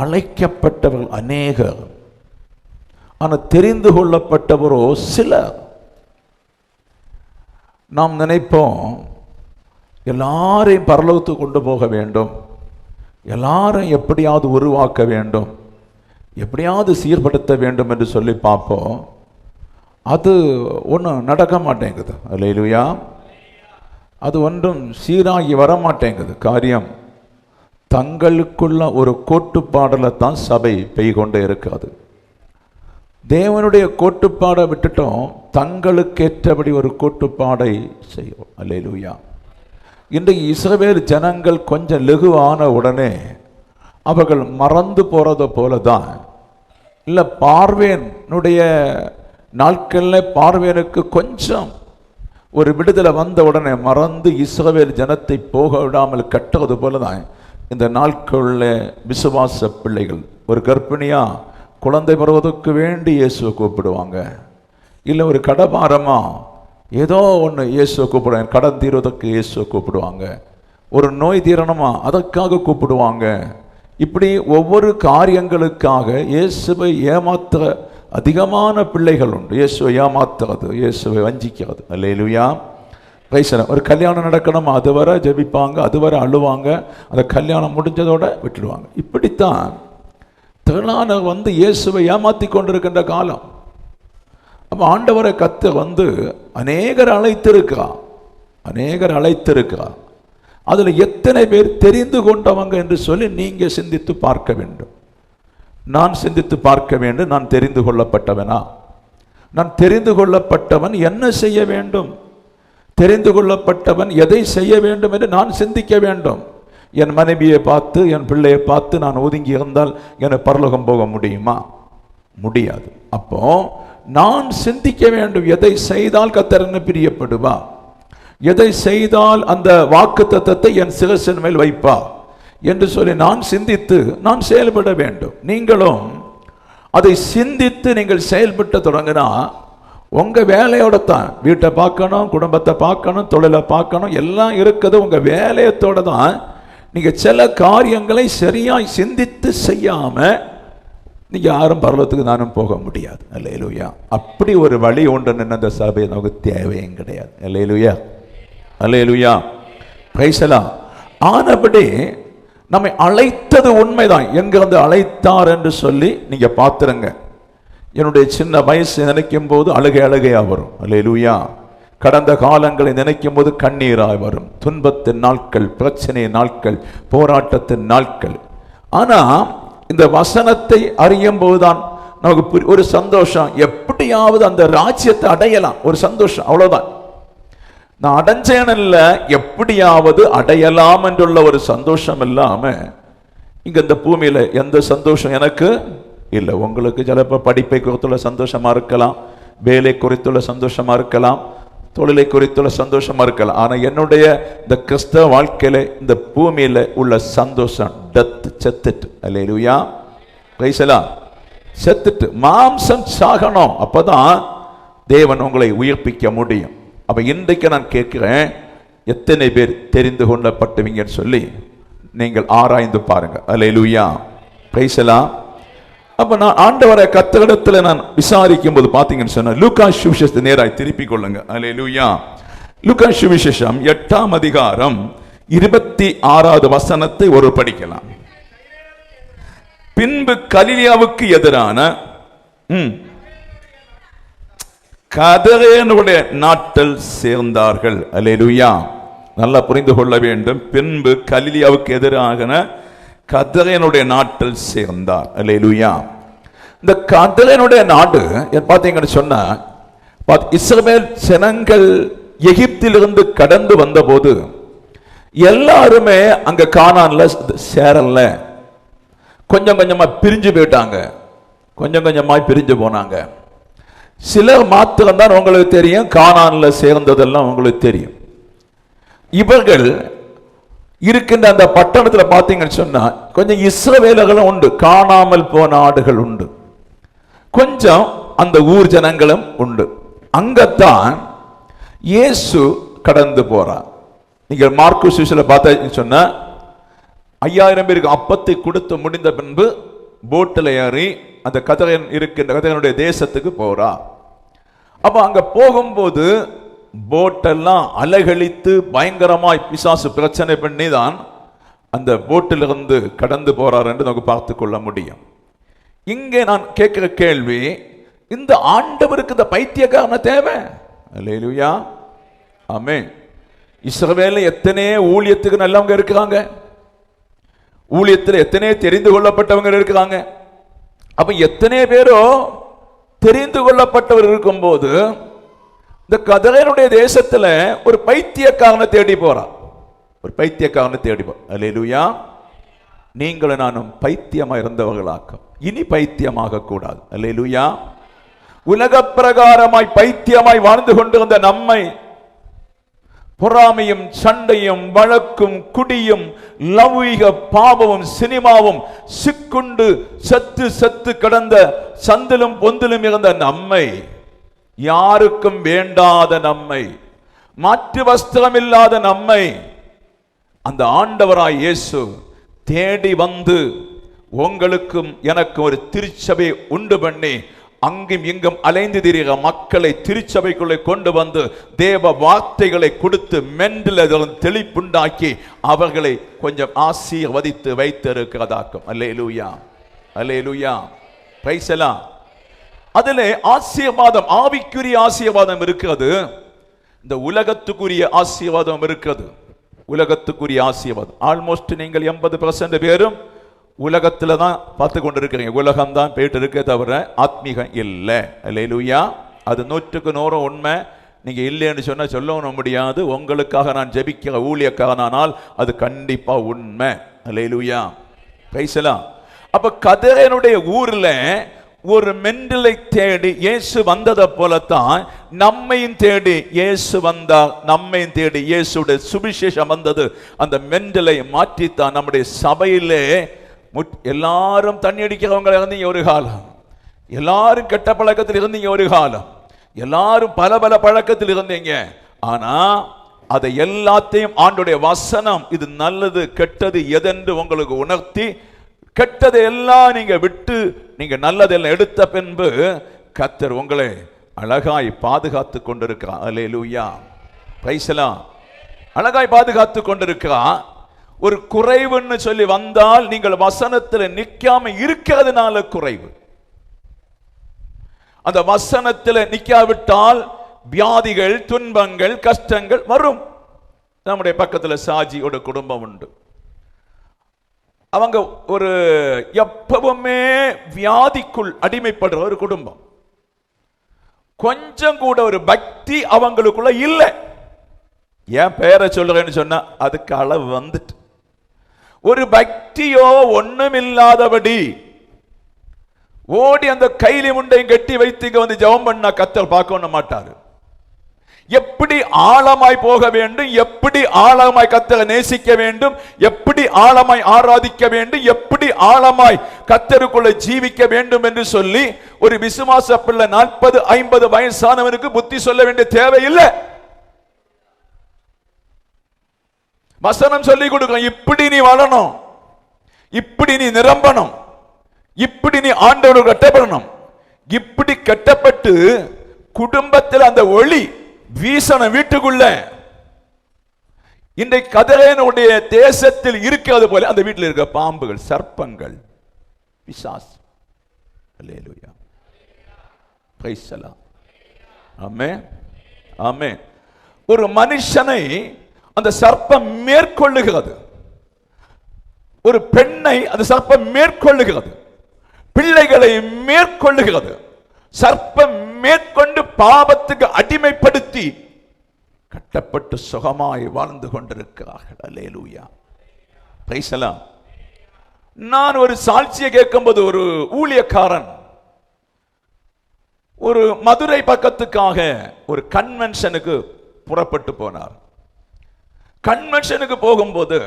அழைக்கப்பட்டவர்கள் அநேகர், ஆனால் தெரிந்து கொள்ளப்பட்டவரோ சிலர். நாம் நினைப்போம் எல்லாரையும் பரலோகத்துக்கு கொண்டு போக வேண்டும், எல்லாரும் எப்படியாவது உருவாக்க வேண்டும், எப்படியாவது சீர்படுத்த வேண்டும் என்று சொல்லி பார்ப்போம். அது ஒன்றும் நடக்க மாட்டேங்குது. அல்லேலூயா. அது ஒன்றும் சீராகி வர மாட்டேங்குது. காரியம் தங்களுக்குள்ள ஒரு கோட்டுப்பாடில் தான் சபை பெய்கொண்டே இருக்காது. தேவனுடைய கோட்டுப்பாடை விட்டுட்டோம், தங்களுக்கேற்றபடி ஒரு கோட்டுப்பாடை செய்யும். அல்லேலூயா. இன்றைக்கு இஸ்ரவேல் ஜனங்கள் கொஞ்சம் லெகுவான உடனே அவர்கள் மறந்து போகிறத போல தான். இல்லை, பார்வேனுடைய நாட்களில் பார்வேனுக்கு கொஞ்சம் ஒரு விடுதலை வந்த உடனே மறந்து இஸ்ரவேல் ஜனத்தை போக விடாமல் கட்டுறது போல தான் இந்த நாட்களில் விசுவாச பிள்ளைகள். ஒரு கர்ப்பிணியா குழந்தை பருவத்துக்கு வேண்டி இயேசுவை கூப்பிடுவாங்க. இல்லை ஒரு கடபாரமாக ஏதோ ஒன்று இயேசுவை கூப்பிடுவாங்க, கடன் தீர்வதற்கு இயேசுவை கூப்பிடுவாங்க. ஒரு நோய் தீரணுமா அதற்காக கூப்பிடுவாங்க. இப்படி ஒவ்வொரு காரியங்களுக்காக இயேசுவை ஏமாத்துற அதிகமான பிள்ளைகள் உண்டு. இயேசுவை ஏமாத்துறது, இயேசுவை வஞ்சிக்கிறது. அல்லேலூயா. பேசுகிறேன். ஒரு கல்யாணம் நடக்கணுமா அதுவரை ஜெபிப்பாங்க, அதுவரை அழுவாங்க, அந்த கல்யாணம் முடிஞ்சதோட விட்டுடுவாங்க. இப்படித்தான் திரளான இயேசுவை ஏமாற்றி கொண்டிருக்கின்ற காலம். அப்போ ஆண்டவரை அநேகர் அழைத்திருக்கிறார். அதில் எத்தனை பேர் தெரிந்து கொண்டவங்க என்று சொல்லி நீங்கள் சிந்தித்து பார்க்க வேண்டும். நான் சிந்தித்து பார்க்க வேண்டும். நான் தெரிந்து கொள்ளப்பட்டவனா? நான் தெரிந்து கொள்ளப்பட்டவன் என்ன செய்ய வேண்டும்? தெரிந்து கொள்ளப்பட்டவன் எதை செய்ய வேண்டும் என்று நான் சிந்திக்க வேண்டும். என் மனைவியை பார்த்து, என் பிள்ளையை பார்த்து நான் ஒதுங்கி இருந்தால் எனக்கு பரலோகம் போக முடியுமா? முடியாது. அப்போ நான் சிந்திக்க வேண்டும், எதை செய்தால் கர்த்தர் என்ன பிரியப்படுவா, எதை செய்தால் அந்த வாக்குத்தத்தத்தை என் சிரசின் மேல் வைப்பா என்று சொல்லி நான் சிந்தித்து நான் செயல்பட வேண்டும். நீங்களும் அதை சிந்தித்து நீங்கள் செயல்பட்டு தொடங்கினா உங்க வேலையோட தான் வீட்டை பார்க்கணும், குடும்பத்தை பார்க்கணும், தொழிலை பார்க்கணும், எல்லாம் இருக்குது. உங்க வேலையத்தோட தான் நீங்க சில காரியங்களை சரியாய் சிந்தித்து செய்யாம நீங்க யாரும் பரலோகத்துக்கு நானும் போக முடியாது. அல்லேலூயா. அப்படி ஒரு வழி ஒன்று அந்த சபை நமக்கு தேவையும் கிடையாது. அல்லேலூயா. அல்லேலூயா. Praise the Lord. ஆனபடி நம்மை அழைத்தது உண்மைதான். எங்கிருந்து அழைத்தார் என்று சொல்லி நீங்க பார்த்துருங்க. என்னுடைய சின்ன வயசு நினைக்கும் போது அழுகையா வரும். அல்லேலூயா. கடந்த காலங்களை நினைக்கும் போது கண்ணீராய் வரும். துன்பத்தின் நாட்கள், பிரச்சனை நாட்கள், போராட்டத்தின் நாட்கள். ஆனா இந்த வசனத்தை அறியும் போதுதான் நமக்கு ஒரு சந்தோஷம். எப்படியாவது அந்த ராஜ்யத்தை அடையலாம், ஒரு சந்தோஷம். அவ்வளவுதான். நான் அடைஞ்சேன்ல, எப்படியாவது அடையலாம் என்றுள்ள ஒரு சந்தோஷம் இல்லாம இங்க இந்த பூமியில எந்த சந்தோஷம் எனக்கு இல்லை. உங்களுக்கு சிலப்ப படிப்பை குறித்துள்ள சந்தோஷமா இருக்கலாம், வேலை குறித்துள்ள சந்தோஷமா இருக்கலாம், தொழிலை குறித்துள்ள சந்தோஷமா இருக்கலாம். ஆனா என்னுடைய இந்த கிறிஸ்தவ வாழ்க்கையில இந்த பூமியில உள்ள சந்தோஷம் டெத், செத்துட்டு. அல்லேலூயா. Praise the lord. செத்துட்டு மாம்சம் சாகணும், அப்பதான் தேவன் உங்களை உயிர்ப்பிக்க முடியும். அப்ப இன்றைக்கு நான் கேட்கிறேன், எத்தனை பேர் தெரிந்து கொள்ளப்பட்டவங்கன்னு சொல்லி நீங்கள் ஆராய்ந்து பாருங்க. அல்லேலூயா. Praise the lord. அப்ப நான் ஆண்டவரை கர்த்தரிடத்தில் நான் விசாரிக்கும் போது பாத்தீங்கன்னு சொன்னா லூக்கா சுவிசேஷத்தை நேராய் திருப்பிக் கொள்ளுங்க. அல்லேலூயா. லூக்கா சுவிசேஷம் 8ஆம் அதிகாரம் 26வது வசனத்தை ஒரு படிக்கலாம். பின்பு கலிலியாவுக்கு எதிரான கதரேனுடைய நாட்டில் சேர்ந்தார்கள். அல்லேலூயா. நல்லா புரிந்து கொள்ள வேண்டும். பின்பு கலிலியாவுக்கு எதிரான கதரேனுடைய நாட்டில் சேர்ந்தார். அல்லேலூயா. இந்த கதரேனுடைய நாடு பார்த்தீங்கன்னு சொன்னா, இஸ்ரவேல் ஜனங்கள் எகிப்திலிருந்து கடந்து வந்த போது எல்லாருமே அங்க கானான்ல சேரல. கொஞ்சம் கொஞ்சமா பிரிஞ்சு போயிட்டாங்க, கொஞ்சம் கொஞ்சமா பிரிஞ்சு போனாங்க. சிலர் மாத்திரம் தான் உங்களுக்கு தெரியும், கானான்ல சேர்ந்ததெல்லாம் உங்களுக்கு தெரியும். இவர்கள் இருக்கின்ற அந்த பட்டணத்தில் பார்த்தீங்கன்னு சொன்னா கொஞ்சம் இஸ்ரவேலர்களும் உண்டு, காணாமல் போன ஆடுகள் உண்டு, கொஞ்சம் அந்த ஊர் ஜனங்களும் உண்டு. அங்கத்தான் இயேசு கடந்து போறார். நீங்க மார்க்கு சுவிசேஷத்துல பார்த்தீங்கன்னு சொன்னா 5000 பேருக்கு அப்பத்தை கொடுத்து முடிந்த பின்பு போட்டில் ஏறி அந்த கதகன் இருக்கின்ற கதகனுடைய தேசத்துக்கு போறா. அப்ப அங்க போகும்போது போட்டெல்லாம் அலைகழித்து பயங்கரமாய் பிசாசு பிரச்சனை பண்ணி தான் அந்த போட்டிலிருந்து கடந்து போறார் என்று நமக்கு பார்த்து கொள்ள முடியும். இங்கே நான் கேட்கிற கேள்வி, இந்த ஆண்டவருக்கு இந்த பைத்தியக்காரன தேவை? அல்லேலூயா, ஆமென். இஸ்ரவேல்ல எத்தனை ஊழியத்துக்கு நல்லவங்க இருக்கிறாங்க, ஊழியத்தில் எத்தனை தெரிந்து கொள்ளப்பட்டவங்க இருக்கிறாங்க. அப்ப எத்தனை பேரோ தெரிந்து கொள்ளப்பட்டவர் இருக்கும்போது இந்த கதகனுடைய தேசத்துல ஒரு பைத்தியக்காரனை தேடி போறான், ஒரு பைத்தியக்காரனை தேடி போ. அல்லேலூயா. நீங்களும் நானும் பைத்தியமா இருந்தவர்களாக்கும் இனி பைத்தியமாக கூடாது. அல்லேலூயா. உலக பிரகாரமாய் பைத்தியமாய் வாழ்ந்து கொண்டிருந்த நம்மை பொறாமையும் சண்டையும் வழக்கும் குடியும் லௌகிக பாவமும் சினிமாவும் சிக்குண்டு செத்து செத்து கிடந்த சந்திலும் பொந்திலும் இருந்த நம்மை, யாருக்கும் வேண்டாத நம்மை, மாற்று வஸ்திரம் இல்லாத நம்மை அந்த ஆண்டவராய் இயேசு தேடி வந்து உங்களுக்கும் எனக்கு ஒரு திருச்சபை உண்டு பண்ணி அங்கும் இங்கும் அலைந்து திரிகிற மக்களை திருச்சபைக்குள்ளே கொண்டு வந்து தேவ வார்த்தைகளை கொடுத்து மென்றில் தெளிப்புண்டாக்கி அவர்களை கொஞ்சம் ஆசீர்வதித்து வைத்திருக்கிறதாக்கும். அல்லேலூயா, அல்லேலூயா, பிரைஸ் எல்லாம். அதிலே ஆசீர்வாதம், ஆவிக்குரிய ஆசீர்வாதம் இருக்கிறது, இந்த உலகத்துக்குரிய ஆசீர்வாதம் இருக்கிறது. உலகத்துக்குரிய ஆசீர்வாதம் ஆல்மோஸ்ட் நீங்கள் 80% பேரும் உலகத்துல தான் பார்த்து கொண்டு இருக்கிறீங்க. உலகம் தான் போயிட்டு இருக்க தவிர ஆத்மீகம் இல்லை. அல்லேலூயா. அது 100க்கு 100 உண்மை. நீங்க இல்லைன்னு சொன்னா சொல்ல முடியாது. உங்களுக்காக நான் ஜெபிக்கிற ஊழியக்காரனால் அது கண்டிப்பா உண்மை. அல்லேலூயா, பிரைஸ்லாம். அப்ப கதேனுடைய ஊர்ல ஒரு மெண்டலை தேடி இயேசு வந்ததை போலத்தான் நம்மையும் தேடி இயேசு வந்தார். நம்மையும் தேடி இயேசுடைய சுவிசேஷம் வந்தது. அந்த மெண்டலை மாற்றித்தான் நம்முடைய சபையிலே எல்லாரும் தண்ணி அடிக்கிறவங்க இருந்தீங்க ஒரு காலம், எல்லாரும் கெட்ட பழக்கத்தில் இருந்தீங்க ஒரு காலம், எல்லாரும் பல பல பழக்கத்தில் இருந்தீங்க. ஆனா அதை எல்லாத்தையும் ஆண்டுடைய வசனம் இது நல்லது கெட்டது எதென்று உங்களுக்கு உணர்த்தி கெட்டதை எல்லாம் நீங்க விட்டு நீங்க நல்லதெல்லாம் எடுத்த பின்பு கர்த்தர் உங்களை அழகாய் பாதுகாத்து கொண்டிருக்கிறார். அல்லேலூயா, பிரைஸ் எல்லாம். அழகாய் பாதுகாத்து கொண்டிருக்கிறார். ஒரு குறைவுன்னு சொல்லி வந்தால் நீங்கள் வசனத்தில் நிற்காம இருக்கிறதுனால குறைவு. அந்த வசனத்தில் நிற்காவிட்டால் வியாதிகள், துன்பங்கள், கஷ்டங்கள் வரும். நம்முடைய பக்கத்தில் சாஜியோட குடும்பம் உண்டு. அவங்க ஒரு எப்பவுமே வியாதிக்குள் அடிமைப்படுற ஒரு குடும்பம். கொஞ்சம் கூட ஒரு பக்தி அவங்களுக்குள்ள இல்லை. ஏன் பேரை சொல்றேன்னு சொன்னா அதுக்கு அளவு வந்துட்டு, ஒரு பக்தியோ ஒண்ணுமில்லாதபடி ஓடி அந்த கைலி முண்டையும் கட்டி வைத்து இங்க வந்து ஜெபம் பண்ணா கர்த்தர் பார்க்க மாட்டாரு. எப்படி ஆழமாய் போக வேண்டும், எப்படி ஆழமாய் கர்த்தரை நேசிக்க வேண்டும், எப்படி ஆழமாய் ஆராதிக்க வேண்டும், எப்படி ஆழமாய் கர்த்தருக்குள்ள ஜீவிக்க வேண்டும் என்று சொல்லி ஒரு விசுவாச பிள்ளை 40-50 வயசானவனுக்கு புத்தி சொல்ல வேண்டிய தேவையில்லை. வசனம் சொல்லி கொடுக்கலாம். இப்படி நீ வாழணும், இப்படி நீ நிரம்பணும், இப்படி நீ ஆண்டவருக்கு கட்டப்படணும். இப்படி கட்டப்பட்டு குடும்பத்தில் அந்த ஒளி வீசணும் வீட்டுக்குள்ள. இன்றைக்கு கதேனுடைய தேசத்தில் இருக்கிறது போல அந்த வீட்டில் இருக்க பாம்புகள், சர்ப்பங்கள், பிசாசு. அல்லேலூயா, பிரைஸ் எல்லாம். ஆமென், ஆமென். ஒரு மனுஷனை அந்த சர்ப்பம் மேற்கொள்ளுகிறது, ஒரு பெண்ணை அந்த சர்ப்பம் மேற்கொள்ளுகிறது, பிள்ளைகளை மேற்கொள்ளுகிறது. சர்ப்பம் மேற்கொண்டு பாவத்துக்கு அடிமைப்படுத்தி கட்டப்பட்டு சுகமாய் வாழ்ந்து கொண்டிருக்கிறார்கள். அல்லேலூயா, பிரைஸ் எல்லாம். நான் ஒரு சாட்சியை கேட்கும்போது ஒரு ஊழியக்காரன் ஒரு மதுரை பக்கத்துக்காக ஒரு கன்வென்ஷனுக்கு புறப்பட்டு போனார். கன்வென்ஷனுக்கு போகும்போது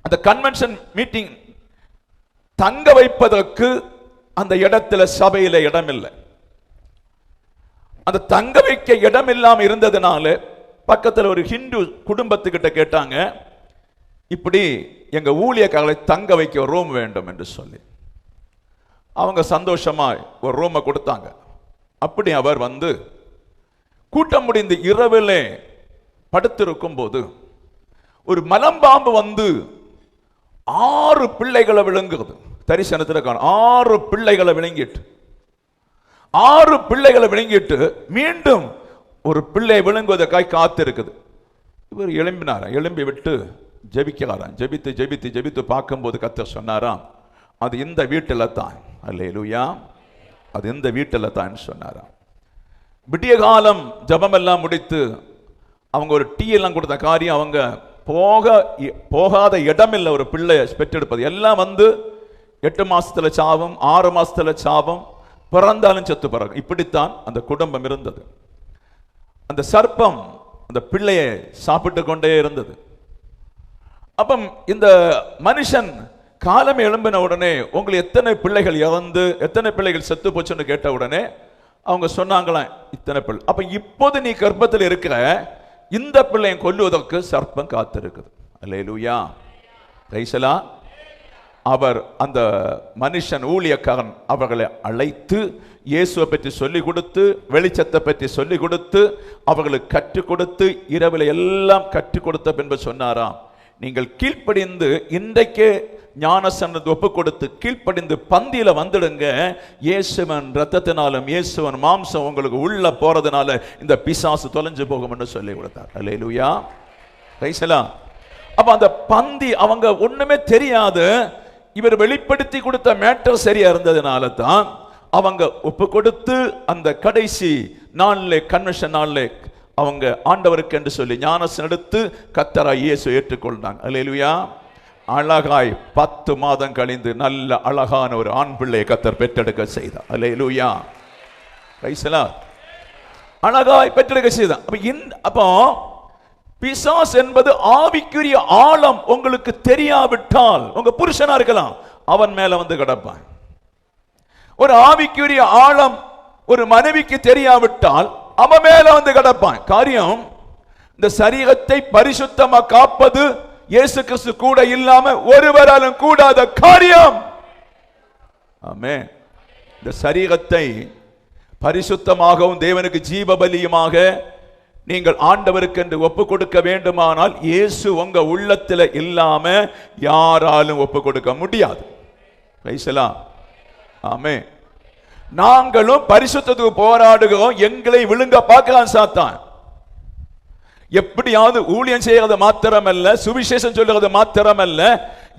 அந்த கன்வென்ஷன் மீட்டிங் தங்க வைப்பதற்கு அந்த இடத்துல சபையில இடம் இல்லை. அந்த தங்க வைக்க இடம் இல்லாம இருந்ததுனால பக்கத்தில் ஒரு ஹிந்து குடும்பத்துக்கிட்ட கேட்டாங்க, இப்படி எங்க ஊழியக்காரர்களை தங்க வைக்க ரூம் வேண்டும் என்று சொல்லி. அவங்க சந்தோஷமாய் ஒரு ரூமை கொடுத்தாங்க. அப்படி அவர் வந்து கூட்டம் முடிந்து இரவிலே படுத்திருக்கும் போது ஒரு மலம்பாம்பு வந்து 6 பிள்ளைகளை விழுங்குறது. தரிசனத்தில் காணும் 6 பிள்ளைகளை விழுங்கிட்டு 6 பிள்ளைகளை விழுங்கிட்டு மீண்டும் ஒரு பிள்ளை விழுங்குவதற்காய் காத்திருக்குது. இவர் எழும்பி விட்டு ஜெபிக்கிறாராம். ஜெபித்து ஜெபித்து ஜெபித்து பார்க்கும்போது கர்த்தர் சொன்னாராம், அது இந்த வீட்டில் தான். அல்லேலூயா, அது இந்த வீட்டில் தான் சொன்னாராம். விடிய காலம் ஜபமெல்லாம் முடித்து அவங்க ஒரு டீ எல்லாம் கொடுத்த காரியம், அவங்க போகாத இடமில்லை ஒரு பிள்ளை பெற்றெடுப்பது. எல்லாம் வந்து 8 மாசத்துல சாவும், 6 மாசத்துல சாவும், பிறந்தாலும் செத்து பிறகு. இப்படித்தான் அந்த குடும்பம் இருந்தது. அந்த சர்ப்பம் அந்த பிள்ளையை சாப்பிட்டு கொண்டே இருந்தது. அப்ப இந்த மனுஷன் காலம் எழும்பின உடனே உங்களுக்கு எத்தனை பிள்ளைகள் இறந்து எத்தனை பிள்ளைகள் செத்து போச்சுன்னு கேட்ட உடனே அவங்க சொன்னாங்களாம், இத்தனை பிள்ளை. அப்ப இப்போது நீ கர்ப்பத்தில் இருக்கிற இந்த பிள்ளையை கொல்லுவதற்கு சர்ப்பம் காத்திருக்குது. அல்லேலூயா, பிரைஸ் தி லார்ட். அவர் அந்த மனுஷன் ஊழியக்காரன் அவர்களை அழைத்து இயேசுவை பற்றி சொல்லிக் கொடுத்து, வெளிச்சத்தை பற்றி சொல்லிக் கொடுத்து, அவர்களுக்கு கற்றுக் கொடுத்து, இரவில் எல்லாம் கற்றுக் கொடுத்த பின்பு சொன்னாராம், நீங்கள் கீழ்ப்படிந்து இன்றைக்கே ஞானஸ்நானத்தை ஒப்பு கொடுத்து கீழ்ப்படிந்து பந்தியில வந்துடுங்க. இயேசுவன் ரத்தத்தினாலும் இயேசுவன் மாம்சம் உங்களுக்கு உள்ள போறதுனால இந்த பிசாசு தொலைஞ்சு போகும் என்று சொல்லி கொடுத்தார். அல்லேலூயா, பிரைஸ் தி லார்ட். அப்ப அந்த பந்தி அவங்க ஒண்ணுமே தெரியாது. இவர் வெளிப்படுத்தி கொடுத்த மேட்டர் சரியா இருந்ததுனால தான் அவங்க ஒப்பு கொடுத்து அந்த கடைசி நாளிலே கன்வென்ஷன் நாளிலே அவங்க ஆண்டவருக்கு என்று சொல்லி ஞானஸ்நானம் எடுத்து கர்த்தராகிய இயேசு ஏற்றுக்கொண்டாங்க. அல்லேலூயா. அழகாய் 10 மாதம் கழிந்து நல்ல அழகான ஒரு ஆண் பிள்ளையை கர்த்தர் பெற்றெடுக்க செய்தார். அல்லேலூயா, பிரைஸ் தி லார்ட். அழகாய் பெற்றெடுக்க செய்தார். அப்போ பிசாஸ் என்பது ஆவிக்குரிய ஆழம் உங்களுக்கு தெரியாவிட்டால், உங்க புருஷனா இருக்கலாம், அவன் மேல வந்து கிடப்பான். ஒரு ஆவிக்குரிய ஆழம் ஒரு மனைவிக்கு தெரியாவிட்டால் அவன் மேல வந்து கிடப்பான். காரியம், இந்த சரீரத்தை பரிசுத்தமா காப்பது இயேசு கிறிஸ்து கூட இல்லாம ஒருவராலும் கூடாத காரியம். ஆமென். இந்த சரீரத்தை பரிசுத்தமாகவும் தேவனுக்கு ஜீவ பலியுமாக நீங்கள் ஆண்டவருக்கு என்று ஒப்பு கொடுக்க வேண்டுமானால் இயேசு உங்க உள்ளத்தில் இல்லாம யாராலும் ஒப்பு கொடுக்க முடியாது. Praise the lord. ஆமென். நாங்களும் பரிசுத்தத்துக்கு போராடுகிறோம். எங்களை விழுங்க பார்க்கலாம் சாத்தான். எப்படியாவது ஊழியம் செய்யறது மாத்திரமல்ல, சுவிசேஷம் சொல்லுறது மாத்திரமல்ல,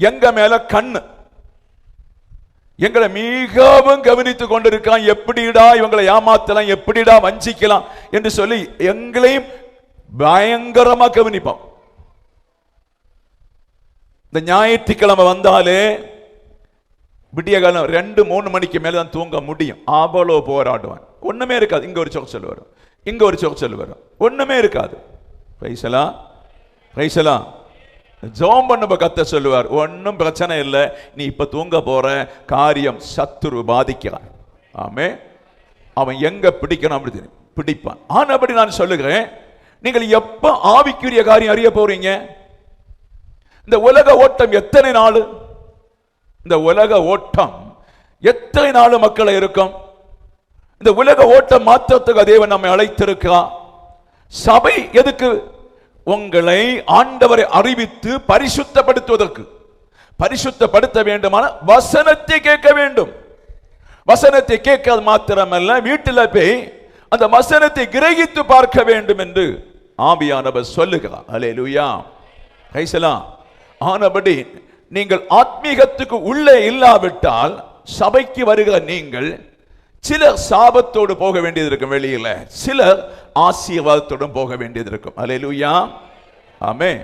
எங்க மேல கண்ணு எங்களை மிகவும் கவனித்துக் கொண்டிருக்கான். எப்படிடா இவங்களை ஏமாத்தலாம், எப்படிடா வஞ்சிக்கலாம் என்று சொல்லி எங்களையும் பயங்கரமா கவனிப்போம். இந்த ஞாயிற்றுக்கிழமை வந்தாலே விடிய காலம் 2-3 மணிக்கு மேல தான் தூங்க முடியும். அவ்வளோ போராடுவான். ஒண்ணுமே இருக்காது. இங்க ஒரு சொல் வரும், இங்க ஒரு சொல் வரும், ஒண்ணுமே இருக்காது. Price the Lord, price the Lord. ஜெபம் பண்ண கர்த்தர் சொல்லுவார், ஒன்னும் பிரச்சனை இல்லை, நீ இப்ப தூங்க போற காரியம் சத்துரு பாதிக்கிறான். ஆமே, அவன் எங்க பிடிக்கணும் அப்படி பிடிப்பான். ஆனபடி நான் சொல்லுகிறேன், நீங்கள் எப்ப ஆவிக்குரிய காரியம் அறிய போறீங்க? இந்த உலக ஓட்டம் எத்தனை நாள்? இந்த உலக ஓட்டம் எத்தனை நாள் மக்களை இருக்கும்? இந்த உலக ஓட்டம் மாற்றத்துக்கு தேவன் நம்மை அழைத்திருக்கிறார். சபை எதுக்கு? உங்களை ஆண்டவரை அறிவித்து பரிசுத்தப்படுத்துவதற்கு. பரிசுத்தப்படுத்த வேண்டுமான வசனத்தை கேட்க வேண்டும். வசனத்தை கேட்க மாத்திரமல்ல, வீட்டில் போய் அந்த வசனத்தை கிரகித்து பார்க்க வேண்டும் என்று ஆவியானவர் சொல்லுகிறார். அல்லேலூயா, பிரைஸ் தி லார்ட். ஆனபடி நீங்கள் ஆத்மீகத்துக்கு உள்ளே இல்லாவிட்டால் சபைக்கு வருகிற நீங்கள் சிலர் சாபத்தோடு போக வேண்டியது இருக்கும், வெளியில சிலர் ஆசீர்வாதத்தோடும் போக வேண்டியது இருக்கும். அல்லேலூயா, ஆமென்.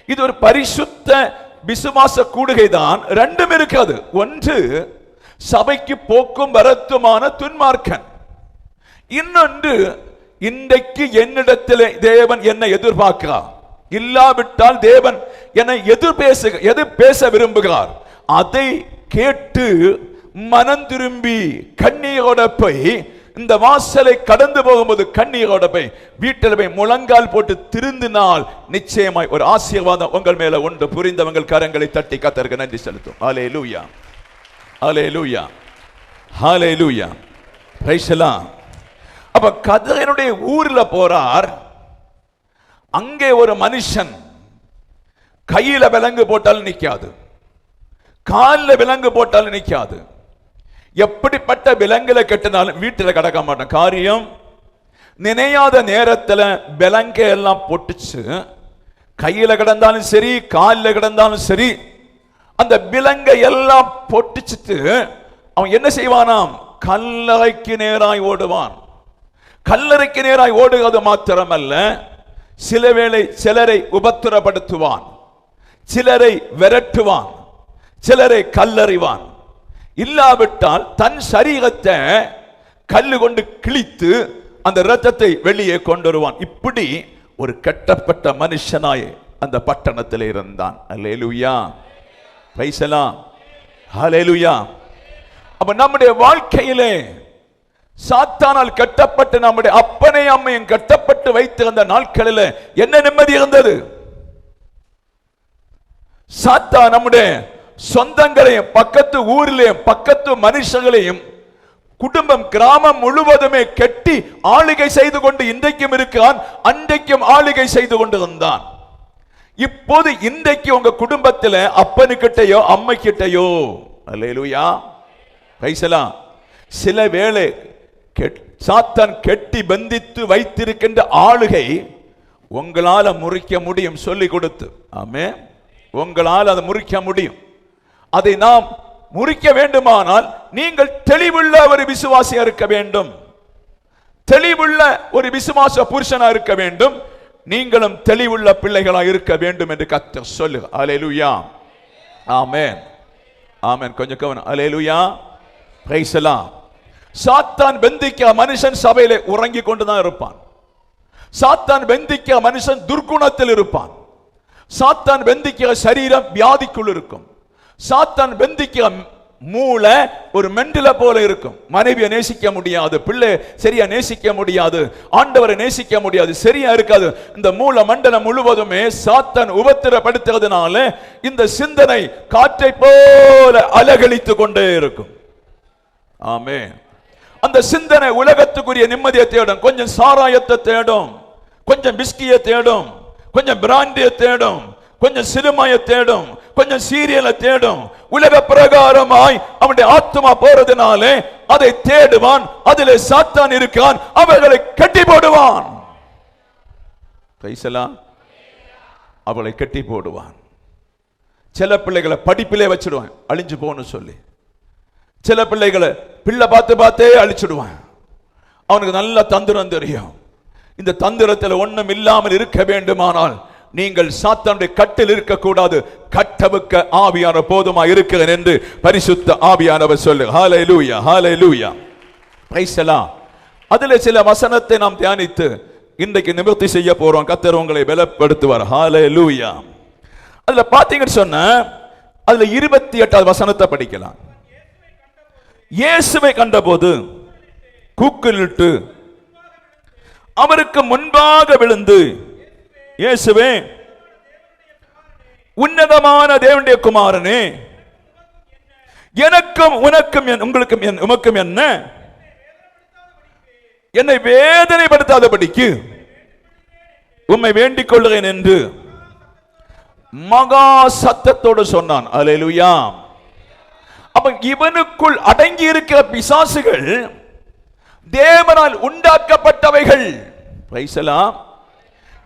இது ஒரு பரிசுத்த விசுவாச கூடுகை தான். ரெண்டும் இருக்காது. ஒன்று சபைக்கு போக்கும் வரத்துமான துன்மார்க்கன், இன்னொன்று இன்றைக்கு என்னிடத்தில் தேவன் என்னை எதிர்பார்க்கிறார், இல்லாவிட்டால் தேவன் என்னை எது பேச விரும்புகிறார் அதை கேட்டு மனம் திரும்பி கண்ணீரோட போய் இந்த வாசலை கடந்து போகும்போது கண்ணீரோட போய் வீட்டில் போய் முழங்கால் போட்டு திருந்தினால் நிச்சயமாய் ஒரு ஆசீர்வாதம் உங்கள் மேல உண்டு. புரிந்தவங்கள் கரங்களை தட்டி கர்த்தருக்கு நன்றி செலுத்தும். அல்லேலூயா, அல்லேலூயா. ஹல்லேலூயா, பிரைஸ் தி லார்ட். அப்ப கதேனுடைய ஊர்ல போறார். அங்கே ஒரு மனுஷன் கையில விலங்கு போட்டாலும் நிக்காது, காலில் விலங்கு போட்டாலும் நிக்காது. எப்படிப்பட்ட விலங்குல கட்டினாலும் வீட்டில் கிடக்க மாட்டான். காரியம் நினையாத நேரத்தில் விலங்க எல்லாம் பொட்டுச்சு. கையில கிடந்தாலும் சரி, காலில் கிடந்தாலும் சரி, அந்த விலங்கை எல்லாம் பொட்டுச்சுட்டு அவன் என்ன செய்வானாம்? கல்லறைக்கு நேராய் ஓடுவான். கல்லறைக்கு நேராய் ஓடுவது மாத்திரமல்ல, சில வேளை சிலரை உபத்திரப்படுத்துவான், சிலரை விரட்டுவான், சிலரை கல்லறிவான். இல்லாவிட்டால் தன் சரீரத்தை கல்லு கொண்டு கிழித்து அந்த இரத்தத்தை வெளியே கொண்டு வருவான். இப்படி ஒரு கட்டப்பட்ட மனுஷனாய் அந்த பட்டணத்தில் இருந்தான். அல்லேலூயா, பிரைஸ் தி லார்ட், ஹல்லேலூயா. அப்ப நம்முடைய வாழ்க்கையிலே சாத்தானால் கட்டப்பட்டு நம்முடைய அப்பனை அம்மையும் கட்டப்பட்டு வைத்திருந்த நாட்களில் என்ன நிம்மதி இருந்தது? சாத்தான் நம்முடைய சொந்தங்களையும் பக்கத்து ஊரிலேயும் பக்கத்து மனுஷங்களையும் குடும்பம் கிராமம் முழுவதுமே கெட்டி ஆளுகை செய்து கொண்டு இன்றைக்கும் இருக்கிறான், அன்றைக்கும் ஆளுகை செய்து கொண்டு இருந்தான். இப்போது இன்றைக்கு உங்க குடும்பத்தில் அப்பனுக்கிட்டையோ அம்மை கிட்டையோ, அல்லேலூயா, பிரைஸ் தி லார்ட், சில வேளை சாத்தான் கெட்டி பந்தித்து வைத்திருக்கின்ற ஆளுகை உங்களால முறிக்க முடியும், சொல்லிக் கொடுத்து. ஆமென். உங்களால் அதை முறிக்க முடியும். அதை நாம் முறிக்க வேண்டுமானால் நீங்கள் தெளிவுள்ள ஒரு விசுவாசியா இருக்க வேண்டும், தெளிவுள்ள ஒரு விசுவாச புருஷனா இருக்க வேண்டும், நீங்களும் தெளிவுள்ள பிள்ளைகளா இருக்க வேண்டும் என்று கர்த்தர் சொல்லுங்க. அல்லேலூயா, ஆமென், ஆமென். கொஞ்சம் கவனம். அல்லேலூயா, பிரைஸ் தி லார்ட். சாத்தான் பந்திக்க மனுஷன் சபையிலே உறங்கி கொண்டுதான் இருப்பான். சாத்தான் பந்திக்க மனுஷன் துர்குணத்தில் இருப்பான். சாத்தான் பந்திக்கிற சரீரம் வியாதிக்குள் இருக்கும். சாத்தான் பந்திக்கிற மூளை ஒரு மெண்டல போல இருக்கும். மனைவியை நேசிக்க முடியாது, பிள்ளை சரியா நேசிக்க முடியாது, ஆண்டவரை நேசிக்க முடியாது, சரியா இருக்காது. இந்த மூல மண்டலம் முழுவதுமே சாத்தான் உபத்திரப்படுத்துறதுனால இந்த சிந்தனை காற்றை போல அலகழித்து கொண்டே இருக்கும். ஆமென். அந்த சிந்தனை உலகத்துக்குரிய நிம்மதியை தேடும். கொஞ்சம் சாராயத்தை தேடும், கொஞ்சம் பிஸ்கியை தேடும், கொஞ்சம் பிராண்டியை தேடும், கொஞ்சம் சினிமாயை தேடும், கொஞ்சம் சீரியலை தேடும். உலக பிரகாரமாய் அவனுடைய ஆத்மா போறதுனாலே அதை தேடுவான். அதிலே சாத்தான் இருக்கான், அவர்களை கட்டி போடுவான். அவளை கட்டி போடுவான். சில பிள்ளைகளை படிப்பிலே வச்சிடுவான், அழிஞ்சு போன்னு சொல்லி. சில பிள்ளைகளை பிள்ளை பார்த்து பார்த்தே அழிச்சிடுவான். அவனுக்கு நல்ல தந்திரம் தெரியும். இந்த தந்திரத்தில் ஒன்றும் இல்லாமல் இருக்க வேண்டுமானால் நீங்கள் சாத்தானுடைய கட்டில் இருக்கக்கூடாது. கட்டவுக்க ஆவியான போதுமா இருக்கிறேன் என்று பரிசுத்த ஆவியானவர் சொல்லு. ஹல்லேலூயா, ஹல்லேலூயா, பிரைஸ் தி லார்ட். அதிலே சில வசனத்தை நாம் தியானித்து இன்றைக்கு நிவர்த்தி செய்ய போறோம். கர்த்தர் உங்களை பலப்படுத்துவார். ஹல்லேலூயா. அதுல பாத்தீங்கன்னு சொன்ன அதுல 28வது வசனத்தை படிக்கலாம். இயேசுவை கண்டபோது கூக்குரலிட்டு அவருக்கு முன்பாக விழுந்து, இயேசுவே, உன்னதமான தேவனுடைய குமாரனே, எனக்கும் உனக்கும் உங்களுக்கும் உமக்கும் என்ன, என்னை வேதனைப்படுத்தாதபடிக்கு உம்மை வேண்டிக் கொள்கிறேன் என்று மகா சத்தத்தோடு சொன்னான். அல்லேலூயா. அப்ப இவனுக்குள் அடங்கி இருக்கிற பிசாசுகள் தேவனால் உண்டாக்கப்பட்டவைகள். Price the Lord.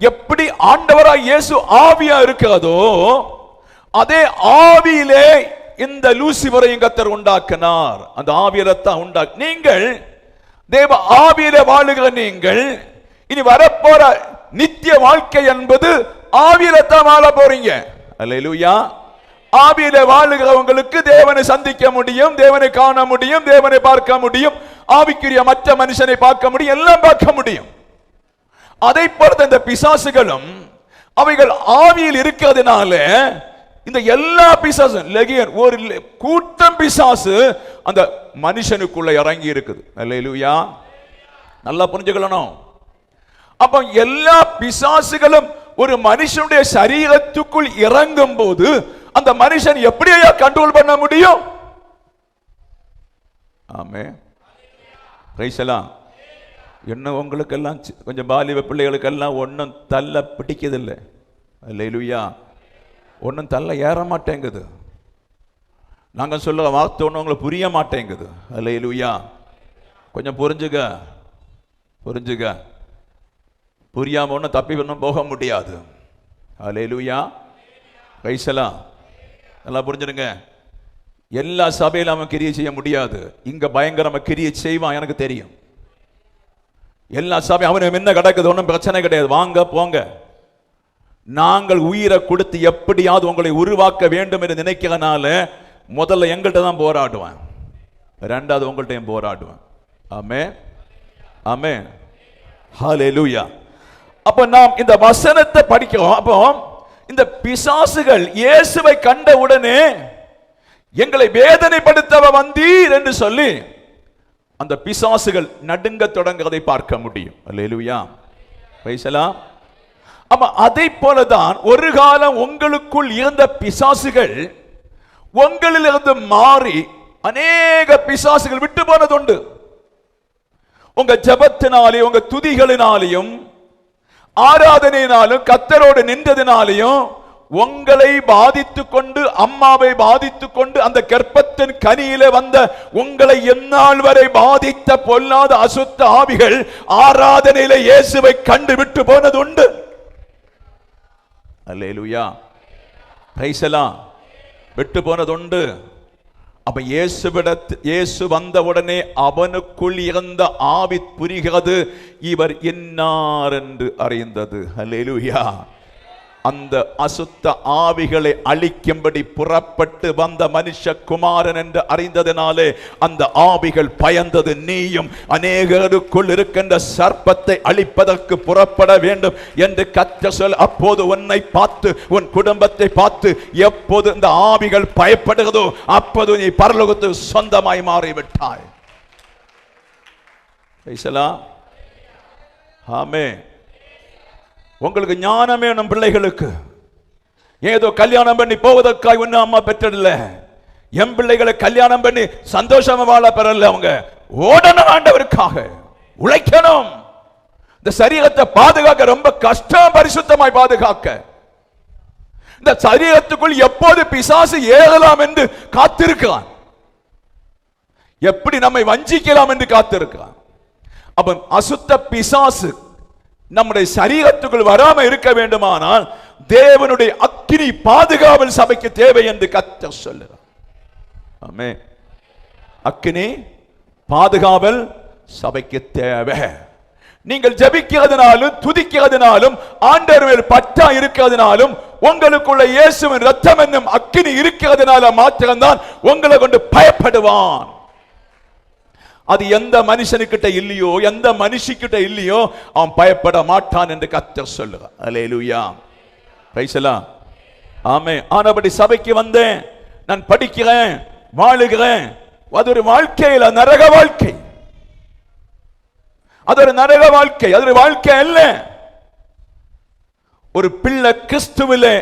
எப்படி ஆண்டவராய் இயேசு ஆவியா இருக்கிறதோ அதே ஆவியிலே இந்த லூசிபரையும் கர்த்தர் உண்டாக்கினார். அந்த ஆவியத்தான் உண்டாக்க. நீங்கள் தேவ ஆவியிலே வாழுகிற நீங்கள் இனி வரப்போற நித்திய வாழ்க்கை என்பது ஆவியில்தான் வாழ போறீங்க. அல்லேலூயா. ஆவியிலே வாழுகிறவங்களுக்கு தேவனை சந்திக்க முடியும், தேவனை காண முடியும், தேவனை பார்க்க முடியும், ஆவிக்குரிய மற்ற மனுஷனை பார்க்க முடியும், எல்லாம் பார்க்க முடியும். அதை பொறுத்த இந்த பிசாசுகளும் அவைகள் ஆவியில் இருக்கிறதுனால இந்த எல்லா பிசாசும் ஒரு கூட்டம் பிசாசு அந்த மனுஷனுக்குள்ள இறங்கி இருக்குது. அல்லேலூயா. நல்லா புரிஞ்சுக்கணும். அப்ப எல்லா பிசாசுகளும் ஒரு மனுஷனுடைய சரீரத்துக்குள் இறங்கும் போது அந்த மனுஷன் எப்படியா கண்ட்ரோல் பண்ண முடியும்? ஆமே, பிரைஸ் எல்லாம். இன்னும் உங்களுக்கெல்லாம் கொஞ்சம் பாலிவ பிள்ளைகளுக்கெல்லாம் ஒன்றும் தள்ள பிடிக்கதில்லை. அல்லேலூயா. ஒன்றும் தள்ள ஏற மாட்டேங்குது. நாங்கள் சொல்ல வார்த்தை ஒன்று உங்களுக்கு புரிய மாட்டேங்குது. அல்லேலூயா. கொஞ்சம் புரிஞ்சுக்க, புரியாம ஒன்றும் தப்பி ஒன்றும் போக முடியாது. அல்லேலூயா. பிரைஸ் எல்லாம். நல்லா புரிஞ்சுடுங்க. எல்லா சபையிலும் அவன் கிரியை செய்ய முடியாது. இங்க பயங்கரமா கிரியை செய்வான், எனக்கு தெரியும். எல்லா சபையும் அவனுக்கு என்ன கிடக்குது, ஒன்றும் பிரச்சனை கிடையாது, வாங்க போங்க. நாங்கள் உயிரை கொடுத்து எப்படியாவது உங்களை உருவாக்க வேண்டும் என்று நினைக்கிறனால முதல்ல எங்கள்கிட்ட தான் போராடுவேன், ரெண்டாவது உங்கள்கிட்டையும் போராடுவேன். ஆமே, ஆமே, ஹல்லேலூயா. அப்ப நாம் இந்த வசனத்தை படிக்கிறோம். அப்போ இந்த பிசாசுகள் இயேசுவை கண்ட உடனே எங்களை வேதனைப்படுத்தவ வந்தீர் என்று சொல்லி அந்த பிசாசுகள் நடுங்க தொடங்குவதை பார்க்க முடியும். அல்லேலூயா. பிரைஸ் எல்லாம். அப்ப அதை போலதான் ஒரு காலம் உங்களுக்குள் இருந்த பிசாசுகள் உங்களிலிருந்து மாறி அநேக பிசாசுகள் விட்டு போனதுண்டு. உங்க ஜெபத்தினாலே, உங்க துதிகளினாலேயும் ஆராதனையினாலும் கர்த்தரோடு நின்றதினாலேயும் உங்களை பாதித்துக் கொண்டு, அம்மாவை பாதித்துக் கொண்டு, அந்த கர்ப்பத்தின் கனியிலே வந்த உங்களை எந்நாள் வரை பாதித்த பொல்லாத அசுத்த ஆவிகள் ஆராதனையிலே இயேசுவை கண்டு விட்டு போனது உண்டு. அல்லேலூயா. பிரைஸ் எல்லாம். விட்டு போனது உண்டு. அப்ப இயேசு வந்த உடனே அவனுக்குள் இருந்த ஆவி புரிகிறது, இவர் இன்னார் என்று அறிந்தது. அல்லேலூயா. அந்த அசுத்த ஆவிகளை அழிக்கும்படி புறப்பட்டு வந்த மனுஷகுமாரன் என்று அறிந்ததினாலே அந்த ஆவிகள் பயந்தது. நீயும் அநேகருக்குள் இருக்கின்ற சர்ப்பத்தை அழிப்பதற்கு புறப்பட வேண்டும் என்று கர்த்தர் சொல். அப்போது உன்னை பார்த்து, உன் குடும்பத்தை பார்த்து எப்போது இந்த ஆவிகள் பயப்படுகிறதோ அப்போது நீ பரலோகத்துக்கு சொந்தமாய் மாறிவிட்டாய். ஆமென். உங்களுக்கு ஞானம் வேணும் பிள்ளைகளுக்கு. ஏதோ கல்யாணம் பண்ணி போவதற்காக ஒன்னும் அம்மா பெற்றதில்ல. என் பிள்ளைகளை கல்யாணம் பண்ணி சந்தோஷமா வாழ பெறல. அவங்க ஓடணும், ஆண்டவருக்காக உழைக்கணும். இந்த சரீரத்தை பாதுகாக்க ரொம்ப கஷ்டம், பரிசுத்தமாய் பாதுகாக்க. இந்த சரீரத்துக்குள் எப்போது பிசாசு ஏறலாம் என்று காத்திருக்கிறான், எப்படி நம்மை வஞ்சிக்கலாம் என்று காத்திருக்கிறான். அப்ப அசுத்த பிசாசு நம்முடைய சரீரத்துக்குள் வராம இருக்க வேண்டுமானால் தேவனுடைய அக்கினி பாதுகாவல் சபைக்கு தேவை என்று கர்த்தர் சொல்லுகிறார். ஆமென். அக்கினி பாதுகாவல் சபைக்கு தேவை. நீங்கள் ஜெபிக்கிறதுனாலும் துதிக்கிறதுனாலும் ஆண்டவர் மேல் பற்றா இருக்கிறதுனாலும் உங்களுக்குள்ள இயேசுவின் ரத்தம் என்னும் அக்கினி இருக்கிறதுனால மாத்திரம்தான் உங்களை கொண்டு பயப்படுவான். அது எந்த மனுஷனுக்கிட்ட இல்லையோ, எந்த மனுஷிக்கிட்ட இல்லையோ அவன் பயப்பட மாட்டான் என்று கர்த்தர் சொல்லுகிறார். அல்லேலூயா. பிரைஸ் எல்லாம். ஆமென். ஆனபடி சபைக்கு வந்தேன், நான் படிக்கிறேன், வாழுகிறேன். அது ஒரு வாழ்க்கையில நரக வாழ்க்கை. அது ஒரு நரக வாழ்க்கை, அது ஒரு வாழ்க்கை அல்ல. ஒரு பிள்ளை கிறிஸ்துவிலே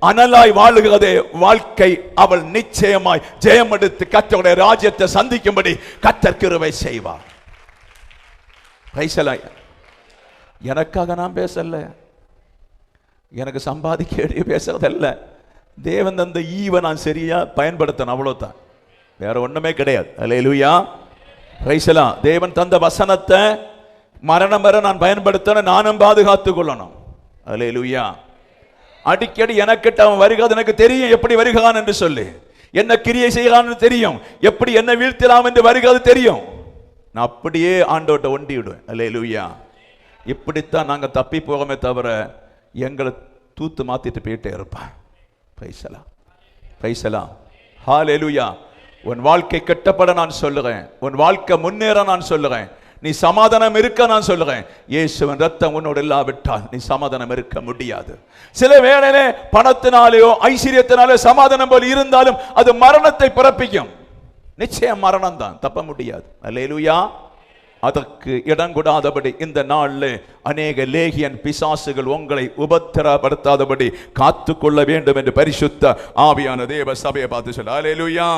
அனலாய் வாழுகிறதே வாழ்க்கை. அவள் நிச்சயமாய் ஜெயம் எடுத்து கர்த்தருடைய ராஜ்யத்தை சந்திக்கும்படி கர்த்தர் கிருபை செய்வார். எனக்காக நான் பேசல, எனக்கு சம்பாதிக்க பேசுறதல்ல. தேவன் தந்த ஈவை நான் சரியா பயன்படுத்தணும், அவ்வளவுதான், வேற ஒண்ணுமே கிடையாது. அல்லேலூயா. பிரைஸ் எல்லாம். தேவன் தந்த வசனத்தை மரணம் வரை நான் பயன்படுத்தணும், நானும் பாதுகாத்துக் கொள்ளணும். அல்லேலூயா. அடிக்கடி எனக்கிட்ட அவன் வருகிறது எனக்கு தெரியும், எப்படி வருகிறான் என்று சொல்லி, என்ன கிரியை செய்கிறான்னு தெரியும், எப்படி என்ன வீழ்த்தலாம் என்று வருகிறது தெரியும். நான் அப்படியே ஆண்டவர்கிட்ட ஒண்டி விடுவேன். அல்லேலூயா. இப்படித்தான் நாங்க தப்பி போகமே தவிர எங்களை தூத்து மாத்திட்டு போயிட்டே இருப்பேன். பிரைஸ் எல்லாம். பிரைஸ் எல்லாம். ஹல்லேலூயா. உன் வாழ்க்கை கட்டப்பட நான் சொல்லுறேன், உன் வாழ்க்கை முன்னேற நான் சொல்லுறேன், நீ சமாதானம் இருக்க நான் சொல்லுறேன். இயேசுவின் ரத்தம் உன்னோடு இல்லாவிட்டால் நீ சமாதானம் இருக்க முடியாது. சில வேளையிலே பணத்தினாலேயோ ஐஸ்வர்யத்தினாலே சமாதானம் போல் இருந்தாலும் அது மரணத்தை பிறப்பிக்கும். நிச்சயம் மரணம் தான், தப்ப முடியாது. அல்லேலூயா. அதற்கு இடம் கொடாதபடி இந்த நாளில் அநேக லேகியன் பிசாசுகள் உங்களை உபத்திரப்படுத்தாதபடி காத்துக்கொள்ள வேண்டும் என்று பரிசுத்த ஆவியான தேவ சபையை பார்த்து சொல்ல. அல்லேலூயா.